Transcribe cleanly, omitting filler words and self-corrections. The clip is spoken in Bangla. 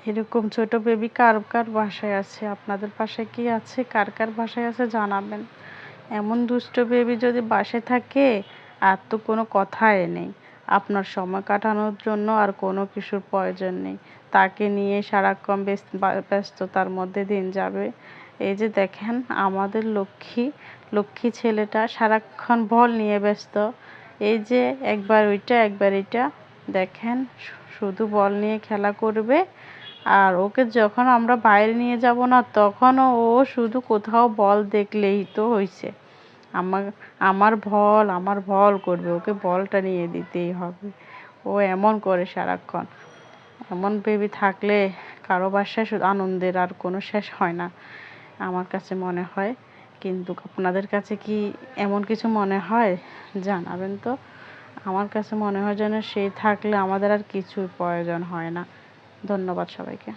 এরকম ছোট বেবি কার কার বাসায় আছে? আপনাদের বাসায় কি আছে? কার কার বাসায় আছে জানাবেন। এমন দুষ্ট বেবি যদি বাসায় থাকে আর তো কোনো কথাই নেই। আপনার সময় কাটানোর জন্য আর কোনো কিছুর প্রয়োজন নেই। তাকে নিয়ে সারাক্ষণ ব্যস্ততার মধ্যে দিন যাবে। এই যে দেখেন আমাদের লক্ষ্মী ছেলেটা সারাক্ষণ বল নিয়ে ব্যস্ত। এই যে একবার ওইটা একবার এটা দেখেন, শুধু বল নিয়ে খেলা করবে। আর ওকে যখন আমরা বাইরে নিয়ে যাব না তখনও ও শুধু কোথাও বল দেখলেই তো হইছে আমার বল করবে, ওকে বলটা নিয়ে দিতেই হবে। ও এমন করে সারাক্ষণ। এমন বেবি থাকলে কারো বাসায় শুধু আনন্দের আর কোনো শেষ হয় না আমার কাছে মনে হয়। কিন্তু আপনাদের কাছে কি এমন কিছু মনে হয়? জানাবেন তো। আমার কাছে মনে হয় যেন সে থাকলে আমাদের আর কিছুর প্রয়োজন হয় না। ধন্যবাদ সবাইকে।